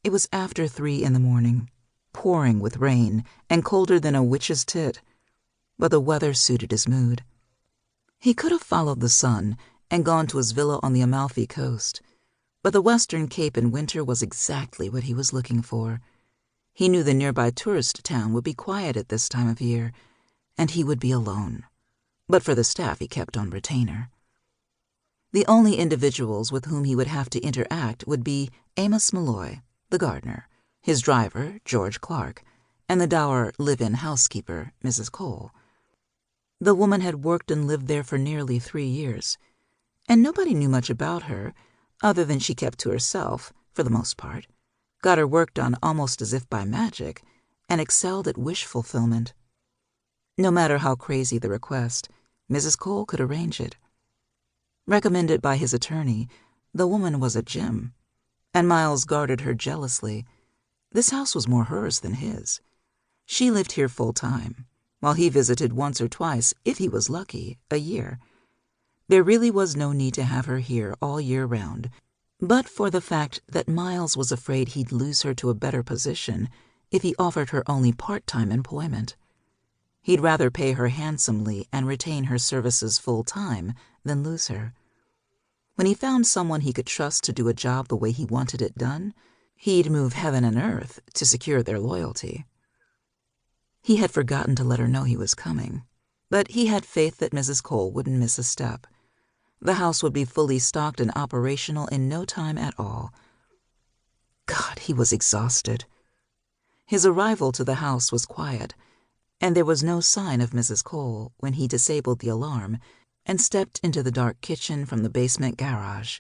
It was after 3 in the morning, pouring with rain and colder than a witch's tit, but the weather suited his mood. He could have followed the sun and gone to his villa on the Amalfi Coast, but the Western Cape in winter was exactly what he was looking for. He knew the nearby tourist town would be quiet at this time of year, and he would be alone. But for the staff he kept on retainer. The only individuals with whom he would have to interact would be Amos Malloy, the gardener, his driver, George Clark, and the dour live-in housekeeper, Mrs. Cole. The woman had worked and lived there for nearly 3 years, and nobody knew much about her, other than she kept to herself, for the most part, got her work done almost as if by magic, and excelled at wish fulfillment. No matter how crazy the request, Mrs. Cole could arrange it. Recommended by his attorney, the woman was a gem, and Miles guarded her jealously. This house was more hers than his. She lived here full-time, while he visited once or twice, if he was lucky, a year. There really was no need to have her here all year round, but for the fact that Miles was afraid he'd lose her to a better position if he offered her only part-time employment. He'd rather pay her handsomely and retain her services full-time than lose her. When he found someone he could trust to do a job the way he wanted it done, he'd move heaven and earth to secure their loyalty. He had forgotten to let her know he was coming, but he had faith that Mrs. Cole wouldn't miss a step. The house would be fully stocked and operational in no time at all. God, he was exhausted. His arrival to the house was quiet, and there was no sign of Mrs. Cole when he disabled the alarm and stepped into the dark kitchen from the basement garage.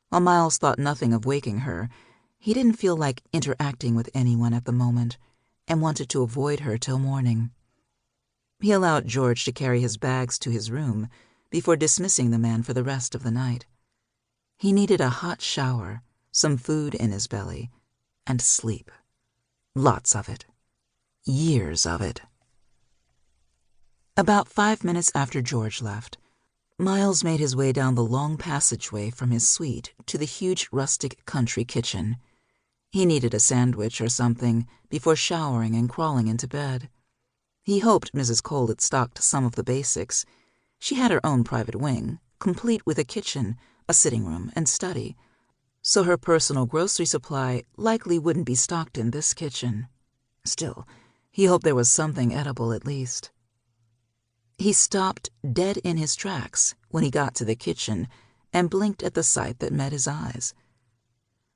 While Miles thought nothing of waking her, he didn't feel like interacting with anyone at the moment and wanted to avoid her till morning. He allowed George to carry his bags to his room before dismissing the man for the rest of the night. He needed a hot shower, some food in his belly, and sleep. Lots of it. Years of it. About 5 minutes after George left, Miles made his way down the long passageway from his suite to the huge rustic country kitchen. He needed a sandwich or something before showering and crawling into bed. He hoped Mrs. Cole had stocked some of the basics. She had her own private wing, complete with a kitchen, a sitting room, and study, so her personal grocery supply likely wouldn't be stocked in this kitchen. Still, he hoped there was something edible at least. He stopped dead in his tracks when he got to the kitchen and blinked at the sight that met his eyes.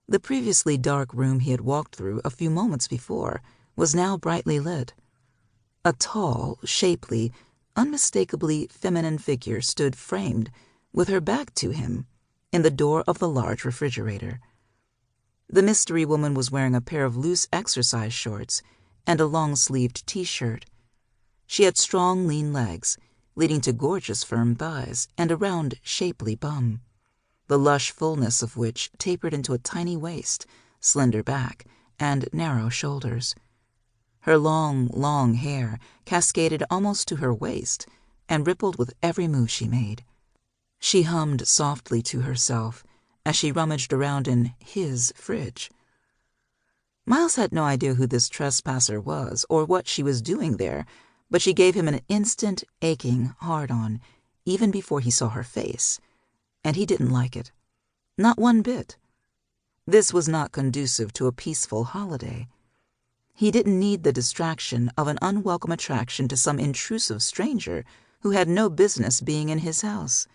The previously dark room he had walked through a few moments before was now brightly lit. A tall, shapely, unmistakably feminine figure stood framed, with her back to him, in the door of the large refrigerator. The mystery woman was wearing a pair of loose exercise shorts and a long-sleeved t-shirt. She had strong, lean legs, leading to gorgeous firm thighs and a round, shapely bum, the lush fullness of which tapered into a tiny waist, slender back, and narrow shoulders. Her long, long hair cascaded almost to her waist and rippled with every move she made. She hummed softly to herself as she rummaged around in his fridge. Miles had no idea who this trespasser was or what she was doing there, but she gave him an instant, aching hard-on, even before he saw her face, and he didn't like it. Not one bit. This was not conducive to a peaceful holiday. He didn't need the distraction of an unwelcome attraction to some intrusive stranger who had no business being in his house.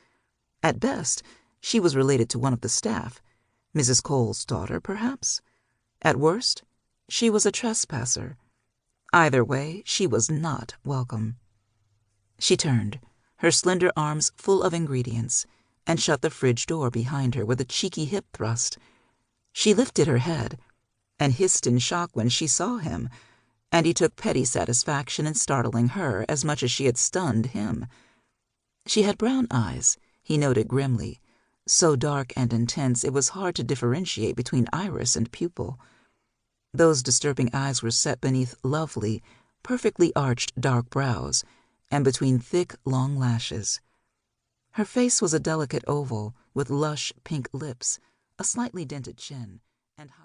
At best, she was related to one of the staff, Mrs. Cole's daughter, perhaps. At worst, she was a trespasser. Either way, she was not welcome. She turned, her slender arms full of ingredients, and shut the fridge door behind her with a cheeky hip thrust. She lifted her head and hissed in shock when she saw him, and he took petty satisfaction in startling her as much as she had stunned him. She had brown eyes, he noted grimly, so dark and intense it was hard to differentiate between iris and pupil. Those disturbing eyes were set beneath lovely, perfectly arched dark brows and between thick, long lashes. Her face was a delicate oval with lush pink lips, a slightly dented chin, and high